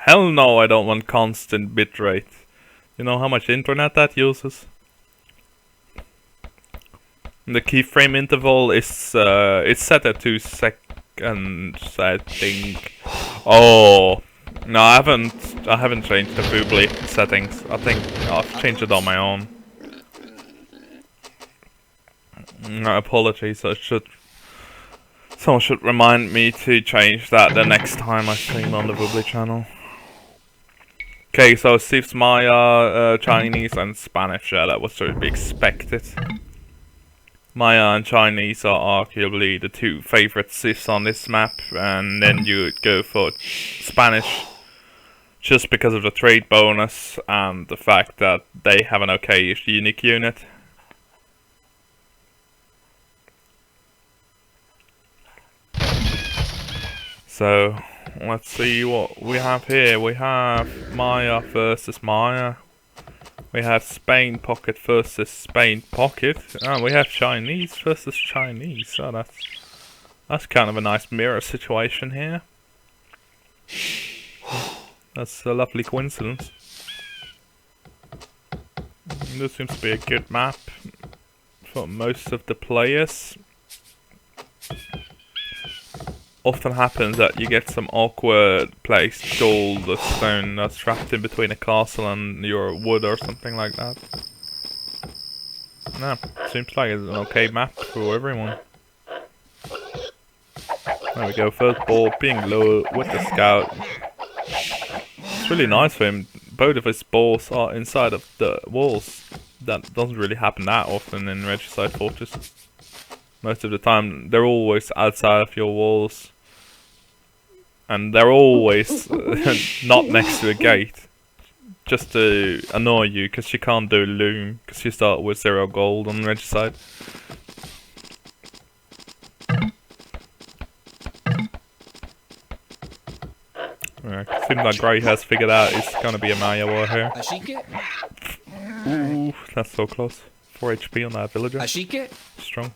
Hell no, I don't want constant bitrate. You know how much internet that uses? The keyframe interval is it's set at 2 seconds, I think. Oh no, I haven't changed the Fubly settings. I think I've changed it on my own. No, apologies. Someone should remind me to change that the next time I stream on the Fubly channel. Okay, so Steve's Maya, Chinese and Spanish. Yeah, that was to be expected. Maya and Chinese are arguably the two favorite Siths on this map, and then you would go for Spanish just because of the trade bonus and the fact that they have an okay-ish unique unit. So, let's see what we have here. We have Maya versus Maya. We have Spain Pocket versus Spain Pocket. And we have Chinese versus Chinese. So that's kind of a nice mirror situation here. That's a lovely coincidence. This seems to be a good map for most of the players. Often happens that you get some awkward placed gold or stone that's trapped in between a castle and your wood or something like that. No, seems like it's an okay map for everyone. There we go, first ball being low with the scout. It's really nice for him. Both of his balls are inside of the walls. That doesn't really happen that often in Regicide Fortress. Most of the time they're always outside of your walls. And they're always not next to a gate. Just to annoy you, because you can't do loom, because you start with 0 gold on Regicide. It seems like Grey has figured out it's gonna be a Maya war here. Ooh, that's so close. 4 HP on that villager. Strong.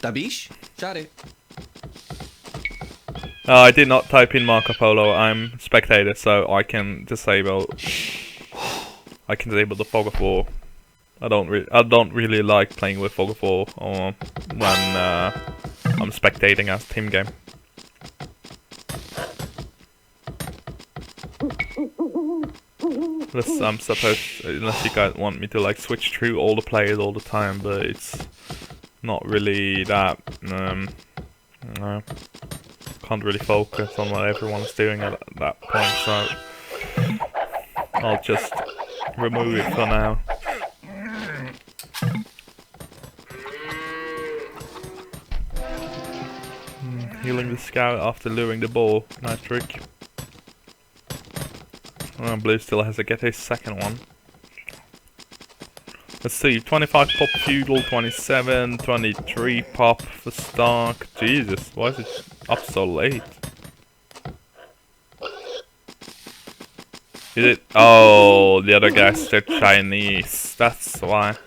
Tabish? Share. I did not type in Marco Polo. I'm spectator, so I can disable the Fog of War. I don't really like playing with Fog of War or when I'm spectating as team game. I'm supposed, unless you guys want me to like switch through all the players all the time, but it's not really that. No. Can't really focus on what everyone's doing at that point, so I'll just remove it for now. Healing the scout after luring the ball, nice trick. Blue still has to get his second one. Let's see, 25 pop feudal, 27, 23 pop for Stark. Jesus, why is it up so late? Is it? Oh, the other guys, they're Chinese. That's why.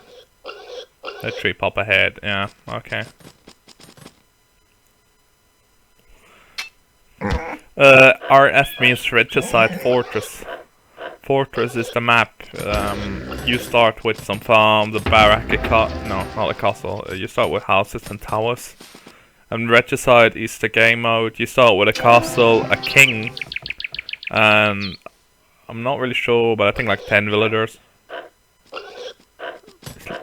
They're 3 pop ahead, yeah, okay. RF means Regicide Fortress. Fortress is the map. You start with some farms, a barrack, no, not a castle. You start with houses and towers. And Regicide is the game mode. You start with a castle, a king, and I'm not really sure, but I think like 10 villagers.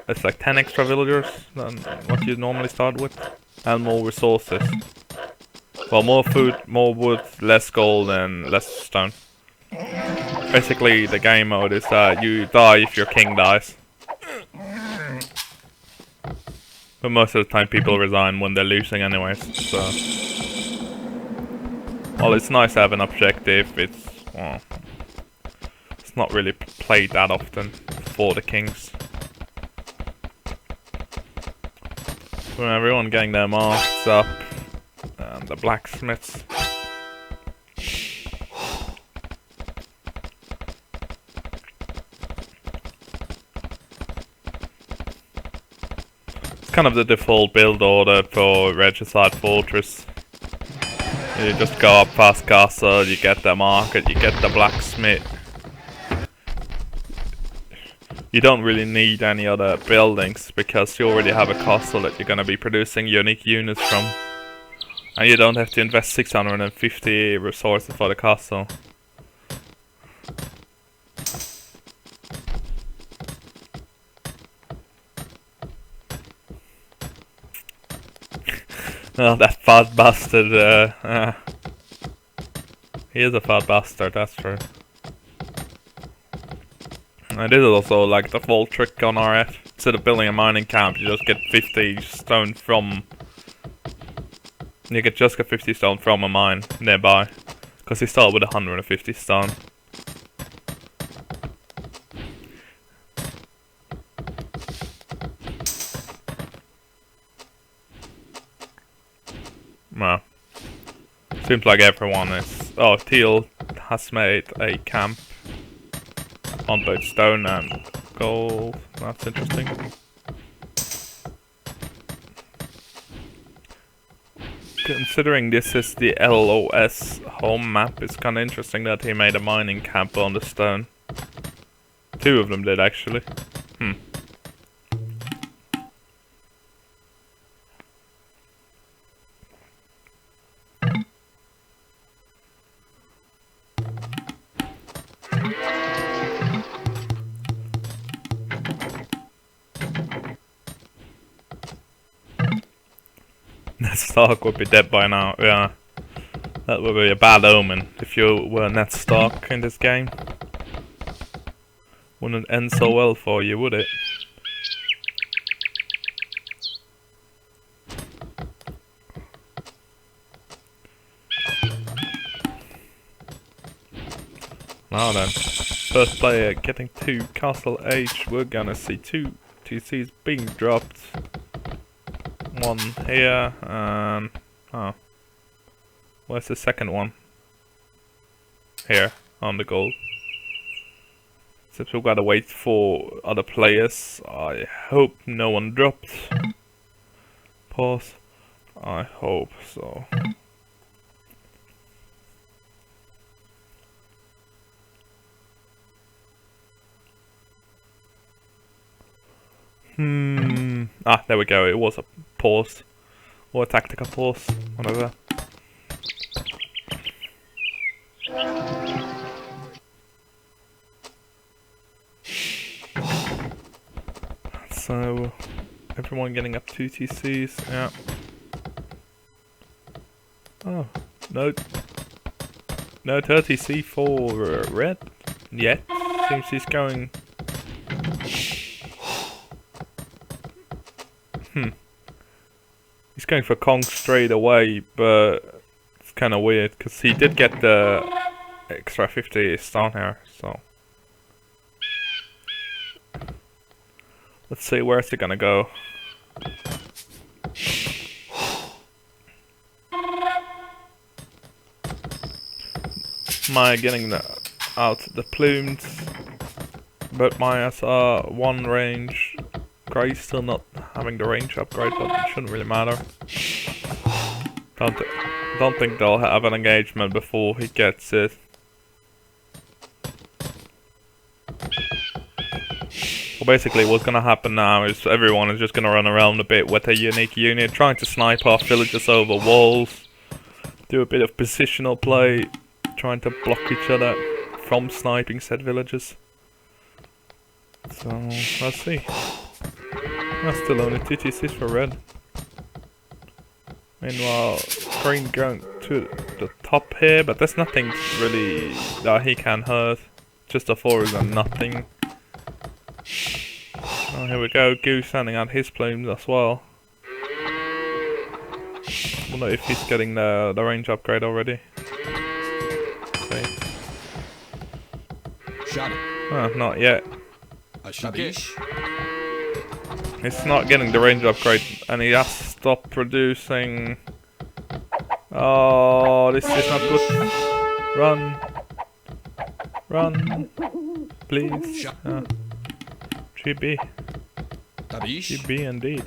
It's like 10 extra villagers than what you normally start with, and more resources. Well, more food, more wood, less gold, and less stone. Basically, the game mode is that you die if your king dies. But most of the time people resign when they're losing anyways, so... Well, it's nice to have an objective, well, it's not really played that often for the kings. So everyone getting their masks up, and the blacksmiths. Kind of the default build order for Regicide Fortress. You just go up past castle, you get the market, you get the blacksmith. You don't really need any other buildings because you already have a castle that you're gonna be producing unique units from. And you don't have to invest 650 resources for the castle. Oh, that fat bastard, he is a fat bastard, that's true. And this is also like the full trick on RF. Instead of building a mining camp, you just get 50 stone from... You could just get 50 stone from a mine nearby. Because you start with 150 stone. Well, seems like everyone is... Oh, Teal has made a camp on both stone and gold. That's interesting. Considering this is the LoS home map, it's kinda interesting that he made a mining camp on the stone. 2 of them did actually. Ned Stark would be dead by now, yeah. That would be a bad omen if you were Ned Stark in this game. Wouldn't end so well for you, would it? Now then, first player getting to Castle Age, we're gonna see 2 TCs being dropped. 1 here, and... oh. Where's the second one? Here, on the gold. Since we've gotta wait for other players, I hope no one dropped. Pause. I hope so. Ah, there we go. It was a pause. Or a tactical pause. Whatever. So, everyone getting up 2 TCs. Yeah. Oh, no. No 30C for red yet. Seems he's going... He's going for Kong straight away, but it's kind of weird because he did get the extra 50 stone here, so let's see where's he gonna go. Maya getting out the plumes, but Maya's are 1 range. Gray's still not having the range upgrade, but it shouldn't really matter. Don't think they'll have an engagement before he gets it. Well, basically what's gonna happen now is everyone is just gonna run around a bit with a unique unit, trying to snipe off villages over walls, do a bit of positional play, trying to block each other from sniping said villages. So, let's see. That's still only 2 TCs for red. Meanwhile, green going to the top here, but there's nothing really that he can hurt. Just a 4 is a nothing. Oh, here we go, Goose sending out his plumes as well. Wonder if he's getting the range upgrade already. See. Shot it. Oh, not yet. A shabish. He's not getting the range upgrade, and he has to stop producing. Oh, this is not good. Run. Run. Please. GB. GB indeed.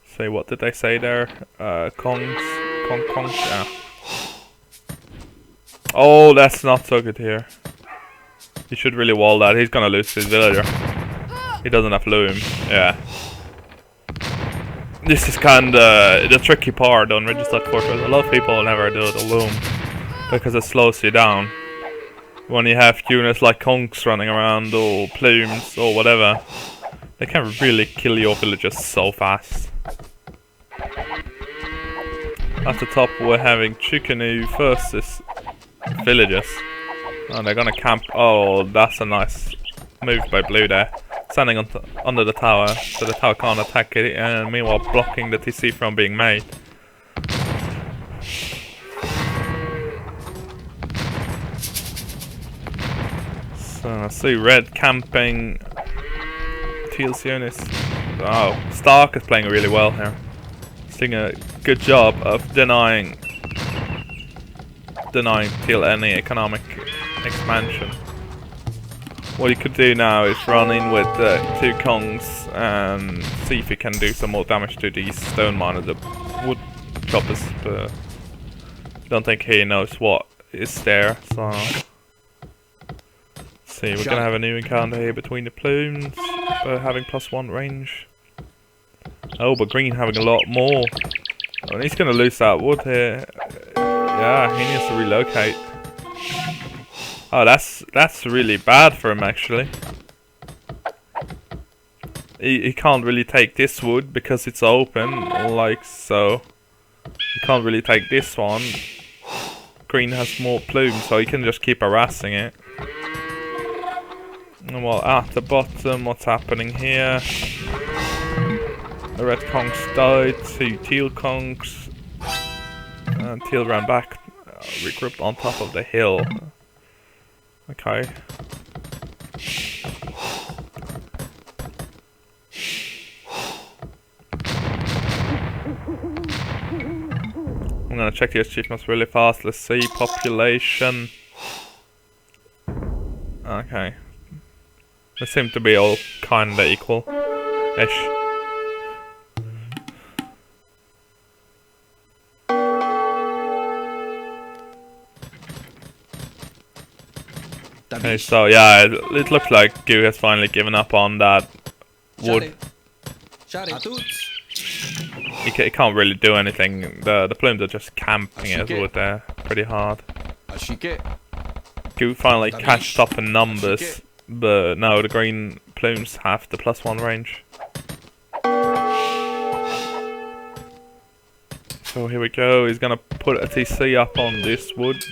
Say, what did they say there? Kongs. Conk, yeah. Oh, that's not so good here. He should really wall that. He's gonna lose his villager. He doesn't have loom. Yeah. This is kinda the tricky part on Regicide Fortress. A lot of people never do the loom because it slows you down. When you have units like conks running around or plumes or whatever, they can really kill your villagers so fast. At the top we're having Chukanu versus villagers. And they're gonna camp. Oh, that's a nice move by blue there. Standing under the tower, so the tower can't attack it, and meanwhile blocking the TC from being made. So I see red camping Teal's units. Oh, Stark is playing really well here. He's doing a good job of denying Teal any economic expansion. What he could do now is run in with 2 Kongs and see if he can do some more damage to these stone miners, the wood choppers, but I don't think he knows what is there, so... Let's see, we're gonna have a new encounter here between the plumes, having +1 range. Oh, but green having a lot more. Oh, and he's gonna lose that wood here. Yeah, he needs to relocate. Oh, that's really bad for him actually. He can't really take this wood because it's open, like so. He can't really take this one. Green has more plumes, so he can just keep harassing it. And well, at the bottom, what's happening here? The red conks died, 2 teal conks. And teal ran back, regrouped on top of the hill. Okay. I'm gonna check the achievements really fast. Let's see, population. Okay. They seem to be all kinda equal-ish. Okay, so yeah, it looks like Goo has finally given up on that wood. He can't really do anything. The plumes are just camping his wood there pretty hard. Goo finally catched up in numbers, but no, the green plumes have the +1 range. So here we go, he's gonna put a TC up on this wood.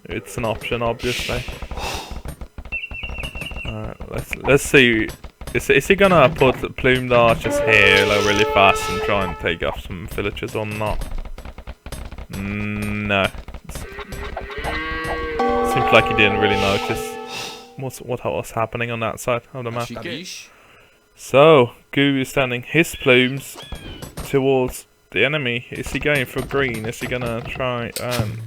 It's an option, obviously. Let's see. Is he gonna put the plumed archers here, like really fast, and try and take off some villagers or not? No. Seems like he didn't really notice what was happening on that side of the map. So Goo is sending his plumes towards the enemy. Is he going for green? Is he gonna try and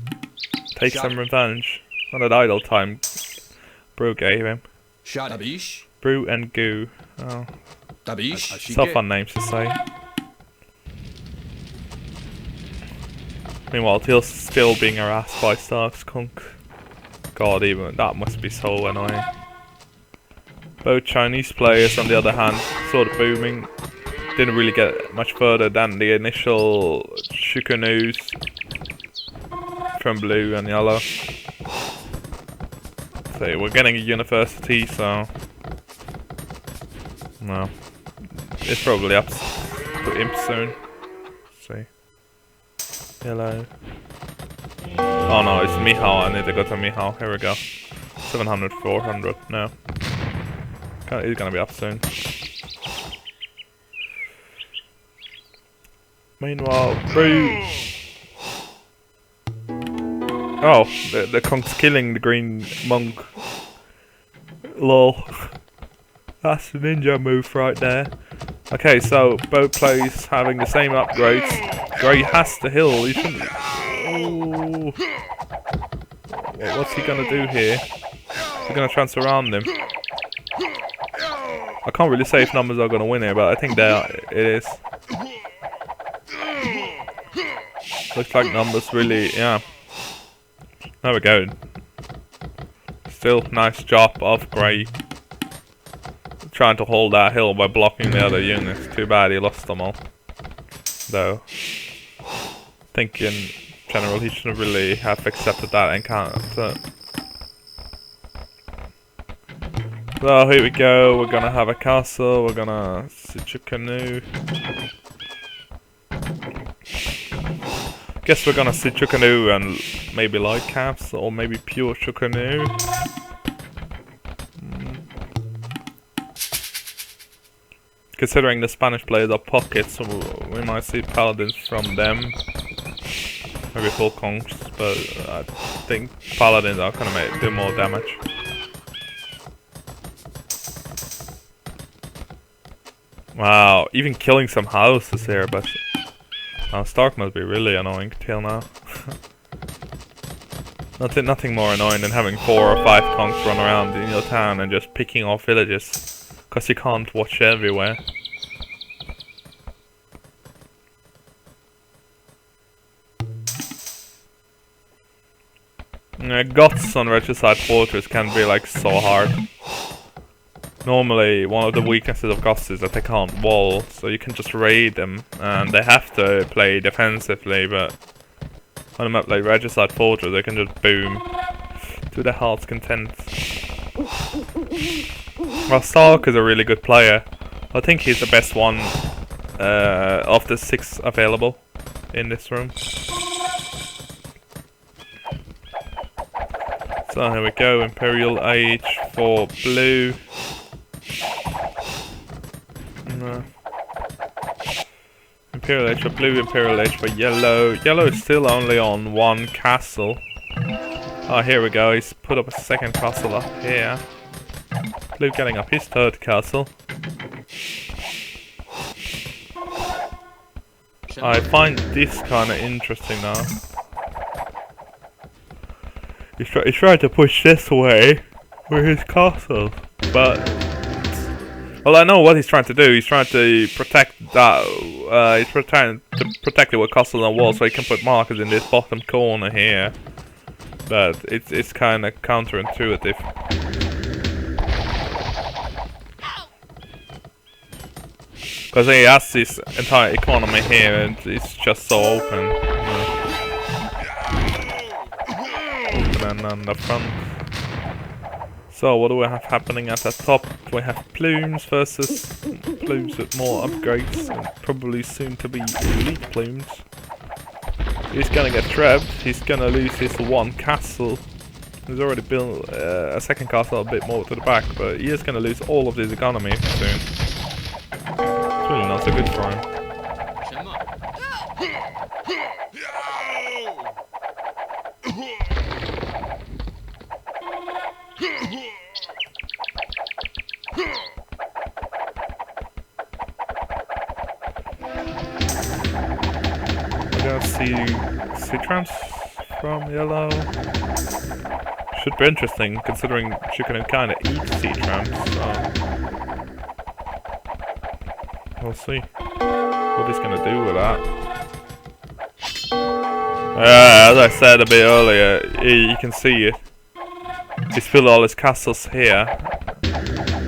take some revenge on that idle time Brew gave him? Brew and Goo. Oh. So fun names to say. Meanwhile, Teal's still being harassed by Stark's Conk. God, even that must be so annoying. Both Chinese players, on the other hand, sort of booming. Didn't really get much further than the initial Shukanus from blue and yellow. So we're getting a university, so no, it's probably up to imp soon. Let's see, yellow. Oh no, it's Mihao. I need to go to Mihao. Here we go. 700, 400. No, he's gonna be up soon. Meanwhile, Brew. Oh, the Conk's killing the green monk. Lol. That's a ninja move right there. Okay, so both players having the same upgrades. Grey has the hill. He shouldn't. Oh. What's he gonna do here? He's gonna transfer around him. I can't really say if numbers are gonna win here, but I think they are. It is. Looks like numbers really, yeah. There we go. Still nice job of Grey. Trying to hold that hill by blocking the other units. Too bad he lost them all. Though. I think in general he should really have accepted that encounter. So here we go, we're gonna have a castle, we're gonna siege a canoe. Guess we're gonna siege a canoe and maybe light caps, or maybe pure canoe. Considering the Spanish players are pockets, so we might see paladins from them. Maybe full conks, but I think paladins are gonna do more damage. Wow, even killing some houses here, but Stark must be really annoying till now. Nothing more annoying than having 4 or 5 conks run around in your town and just picking off villages, cause you can't watch everywhere. Goths on Regicide Fortress can be like so hard. Normally, one of the weaknesses of Goths is that they can't wall, so you can just raid them, and they have to play defensively, but on a map like Regicide Fortress, they can just boom to their heart's content. Well, Stark is a really good player. I think he's the best one of the 6 available in this room. So here we go, Imperial Age for blue. Imperial Age for blue, Imperial Age for yellow. Yellow is still only on 1 castle. Oh, here we go, he's put up a 2nd castle up here. Blue getting up his 3rd castle. I find this kind of interesting now. He's trying to push this way with his castle, but well, I know what he's trying to do. He's trying to protect that. He's trying to protect it with castle and wall, so he can put markers in this bottom corner here. But it's kind of counterintuitive. Because he has this entire economy here, and it's just so open. Open on the front. So what do we have happening at the top? We have plumes versus plumes with more upgrades, and probably soon to be elite plumes. He's gonna get trapped. He's gonna lose his 1 castle. He's already built a 2nd castle a bit more to the back, but he is gonna lose all of his economy soon. It's really not so good for him. We're gonna see trams from yellow. Should be interesting considering she can kind of eat sea trams. So we'll see what he's gonna do with that. As I said a bit earlier, you can see it. He's filled all his castles here,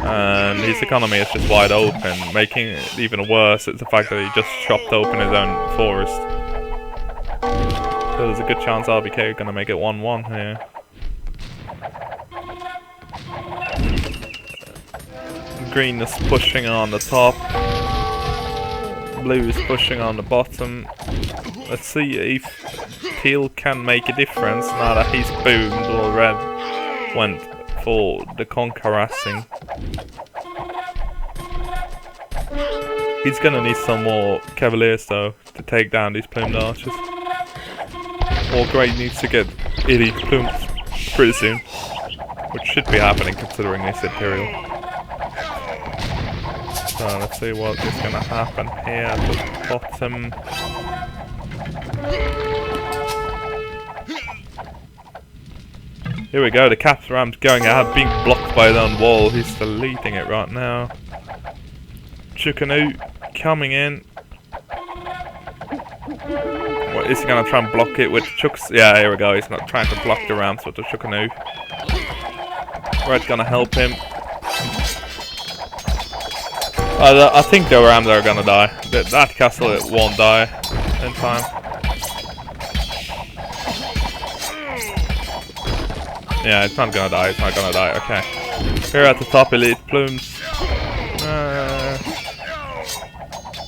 and his economy is just wide open. Making it even worse is the fact that he just chopped open his own forest. So there's a good chance RVK are gonna make it 1-1 here. Green is pushing on the top. Blue is pushing on the bottom. Let's see if teal can make a difference now that he's boomed while red went for the Conquerors. He's gonna need some more cavaliers though to take down these plumed archers. Or Grey needs to get elite plumes pretty soon, which should be happening considering this Imperial. So let's see what is gonna happen here at the bottom. Here we go, the Caps Ram's going out, being blocked by his own wall. He's deleting it right now. Chukanu coming in. What Is he gonna try and block it with Chucks? Yeah, here we go. He's not trying to block the ramps with the Chuckanu. Red's gonna help him. I think the rams are gonna die. That castle won't die in time. Yeah, it's not gonna die. It's not gonna die. Okay. Here at the top, elite plumes.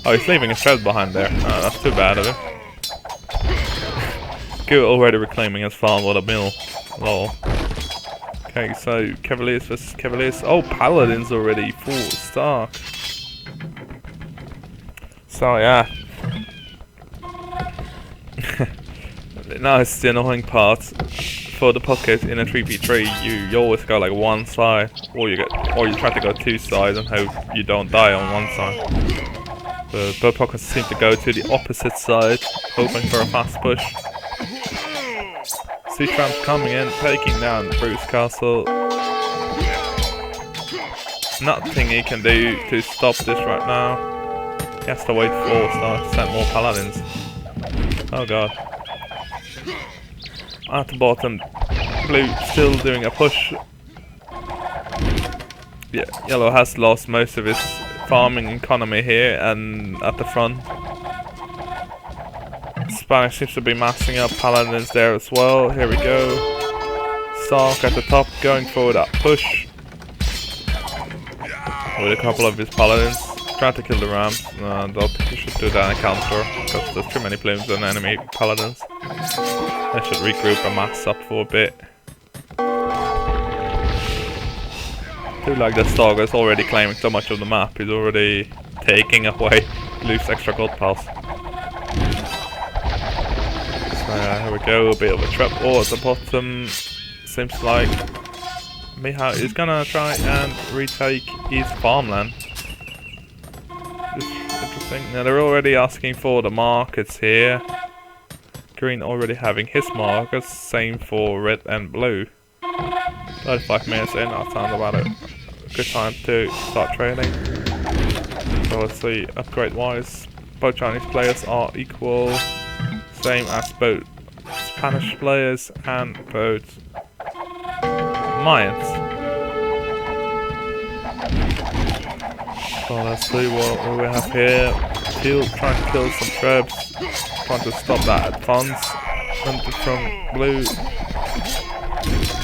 Oh, he's leaving his tread behind there. Oh, that's too bad of him. Good, already reclaiming his farm. What a mill. Lol. Okay, so Cavaliers versus Cavaliers. Oh, Paladins already. 4-star. So yeah. Now it's the annoying part. For the pocket in a 3v3, you always go like one side, or you try to go two sides and hope you don't die on one side. But both pockets seem to go to the opposite side, hoping for a fast push. Sea Tramp coming in, taking down Bruce Castle. Nothing he can do to stop this right now. He has to wait for 4-star to send more Paladins. Oh god. At the bottom, blue still doing a push. Yeah, yellow has lost most of his farming economy here, and at the front, Spanish seems to be massing up Paladins there as well. Here we go. Stark at the top, going for that push with a couple of his Paladins. Trying to kill the rams. No, I don't think he should do that in counter, because there's too many plumes and enemy Paladins. I should regroup and mass up for a bit. I feel like the Stark is already claiming so much of the map. He's already taking away loose extra gold pals. So here we go, a bit of a trap wall at the bottom. Seems like Miha is gonna try and retake his farmland. Interesting. Now they're already asking for the markets here. Green already having his markets, same for red and blue. 35 minutes in, I found about a good time to start trading. So let's see, upgrade wise, both Chinese players are equal, same as both Spanish players and both Mayans. So let's see what we have here. Trying to kill some trebs, trying to stop that advance. Hunted from blue.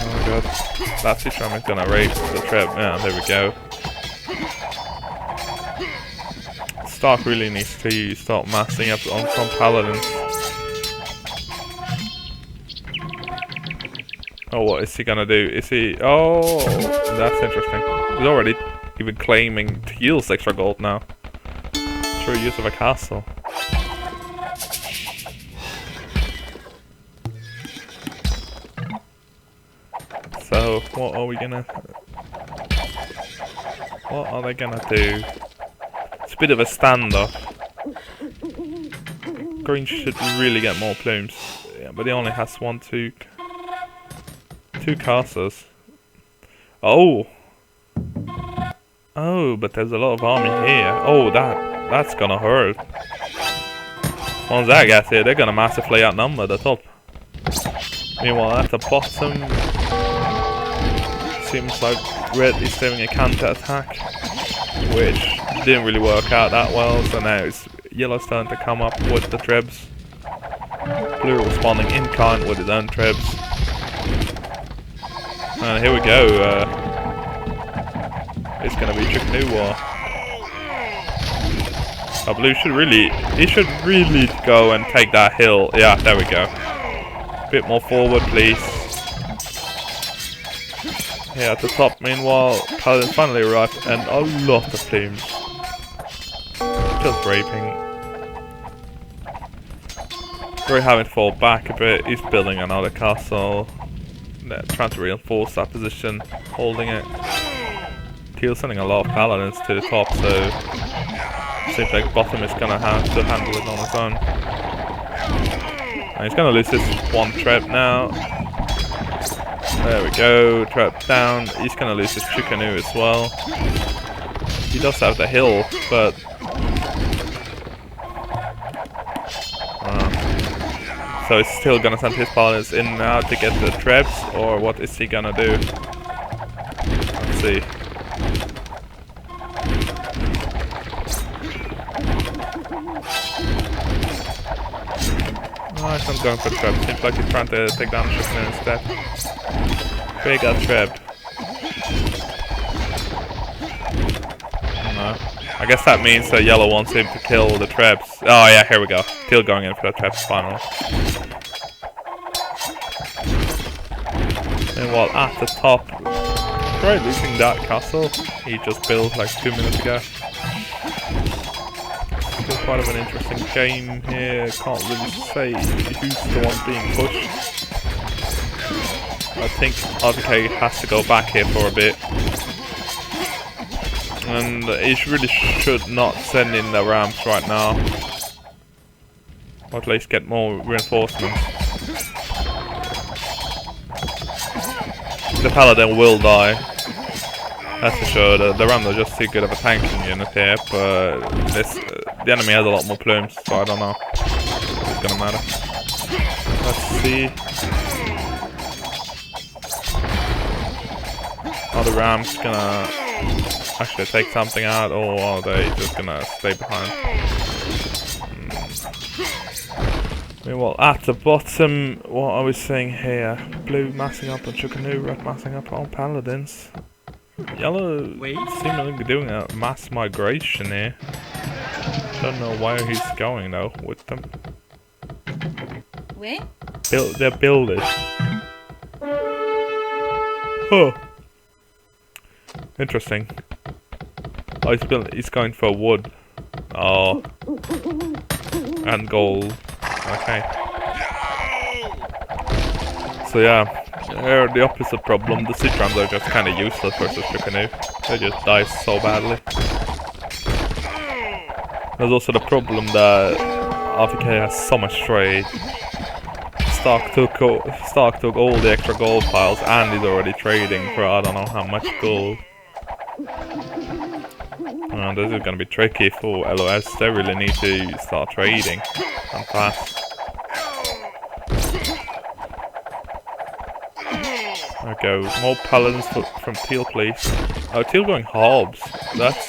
Oh god, that Citram is gonna rape the treb. Yeah, there we go. Stark really needs to start massing up on some Paladins. Oh, what is he gonna do? Is he... Oh, that's interesting. He's already even claiming to use extra gold now. Through use of a castle. So, what are we gonna... What are they gonna do? It's a bit of a standoff. Green should really get more plumes. Yeah, but he only has two castles. Oh! Oh, but there's a lot of army here. Oh, that's gonna hurt. Once that gets here, they're gonna massively outnumber the top. Meanwhile, at the bottom, seems like red is doing a counter attack, which didn't really work out that well. So now it's yellow's turn to come up with the trebs. Blue responding in kind with his own trebs. And here we go. It's gonna be Chicken New War. Oh, blue should really go and take that hill. Yeah, there we go. Bit more forward, please. Yeah, at the top, meanwhile, Paladin finally arrived, and a lot of plumes. Just raping. We're having to fall back a bit. He's building another castle. Trying to reinforce that position, holding it. Teal's sending a lot of Paladins to the top, so seems like bottom is gonna have to handle it on his own. And he's gonna lose this one trap now. There we go, trap down. He's gonna lose his Chicanu as well. He does have the hill, but So he's still gonna send his paladins in now to get the traps, or what is he gonna do? Let's see. Oh, he's not going for the trap. Seems like he's trying to take down the shipman instead. Big got trapped. No. I guess that means that yellow wants him to kill the traps. Oh yeah, here we go. Teal going in for the traps final. And while at the top, right, losing that castle he just built like 2 minutes ago. Still quite of an interesting game here. Can't really say who's the one being pushed. I think RVK has to go back here for a bit. And he really should not send in the ramps right now. Or at least get more reinforcements. The paladin will die. That's for sure. The rams are just too good of a tanking unit here, but the enemy has a lot more plumes, so I don't know if it's gonna matter. Let's see. Are the rams gonna actually take something out, or are they just gonna stay behind? Meanwhile, at the bottom, what are we seeing here? Blue massing up on Chukanu, red massing up on paladins. Yellow seemingly doing a mass migration here. Don't know where he's going though with them. Where? They're builders. Huh. Interesting. Oh, he's going for wood. Oh. And gold. Okay. So yeah, they're the opposite problem. The siege rams are just kind of useless versus Chukanu. They just die so badly. There's also the problem that RVK has so much trade. Stark took all the extra gold piles and he's already trading for I don't know how much gold. This is gonna be tricky for LoS. They really need to start trading and fast. There we go. More paladins from Teal, please. Oh, Teal going halbs. That's...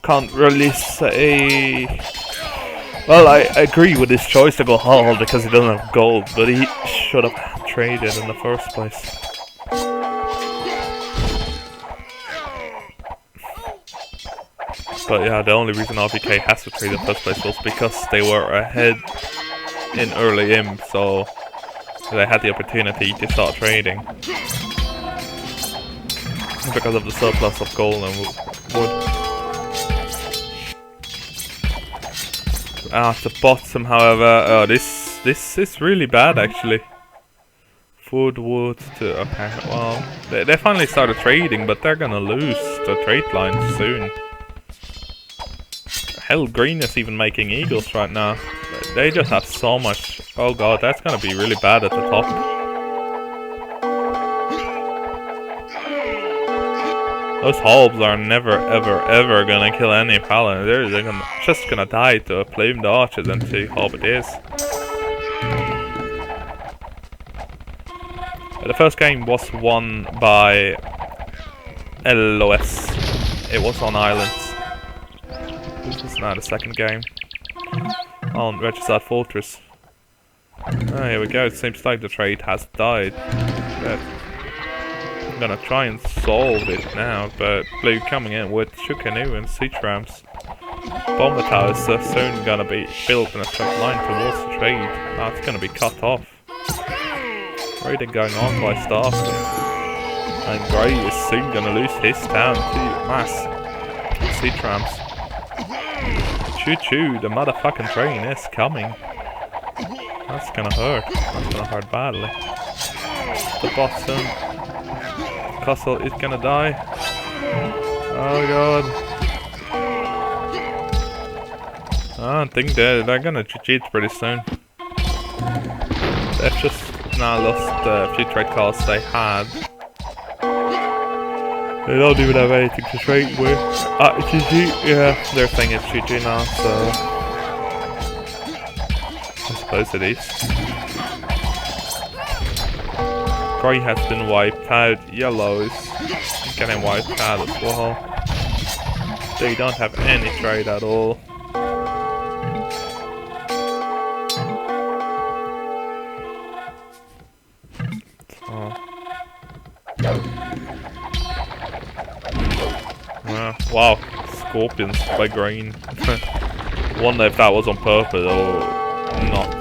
Can't really say... Well, I agree with his choice to go halb because he doesn't have gold, but he should have traded in the first place. But yeah, the only reason RVK has to trade in the first place was because they were ahead in early imp, so they had the opportunity to start trading. Because of the surplus of gold and wood. At the bottom, however, this is really bad actually. Wood to okay, well, they finally started trading, but they're gonna lose the trade line soon. Hell, green is even making eagles right now. They just have so much. Oh god, that's gonna be really bad at the top. Those halbs are never ever gonna kill any paladin. They're just gonna die to a plumed archer than to halberdiers. The first game was won by LoS. It was on islands. This is now the second game on Regicide Fortress. Oh, here we go. It seems like the trade has died. I'm gonna try and solve it now, but blue coming in with Chukanu and siege rams. Bomber towers are soon gonna be built in a straight line towards the trade. That's gonna be cut off. Trading going on by staff. And Grey is soon gonna lose his town to mass siege rams. Choo choo, the motherfucking train is coming. That's gonna hurt. That's gonna hurt badly. The bottom. Castle is gonna die. Oh god. I think they're gonna cheat pretty soon. They've just now lost the few trade cards they had. They don't even have anything to trade with. GG, yeah, their thing is GG now, so I suppose it is. Grey has been wiped out, yellow is getting wiped out as well. They don't have any trade at all. Wow, Scorpions by green. Wonder if that was on purpose or not.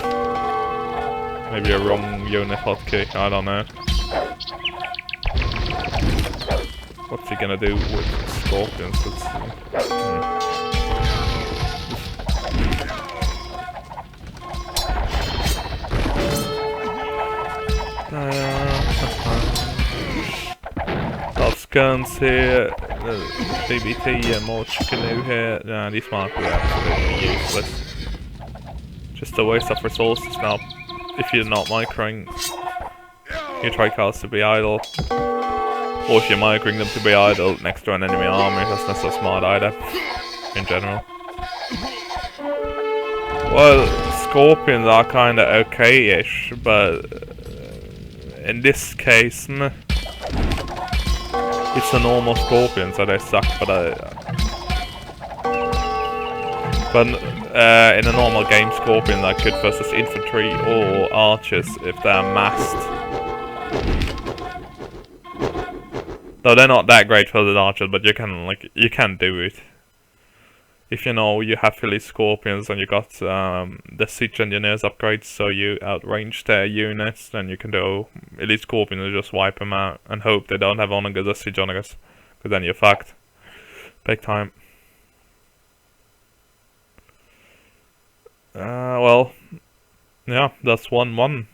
Maybe a wrong unit hotkey, I don't know. What's he gonna do with Scorpions? Let's see. Lots of guns here, BBT and more chicken here. Nah, these might be absolutely useless. Just a waste of resources now. If you're not microing your tricards to be idle, or if you're microing them to be idle next to an enemy army, that's not so smart either, in general. Well, Scorpions are kinda okay-ish, but in this case, meh. It's a normal Scorpion, so they suck, but in a normal game, Scorpions are good versus infantry or archers if they're massed. Though they're not that great for the archers, but you can do it. If you know you have Philly Scorpions and you got the Siege Engineers upgrades, so you outrange their units, then you can do Elite Scorpions and just wipe them out and hope they don't have Onagers or Siege Onagers, because then you're fucked. Big time. Well, yeah, that's 1-1.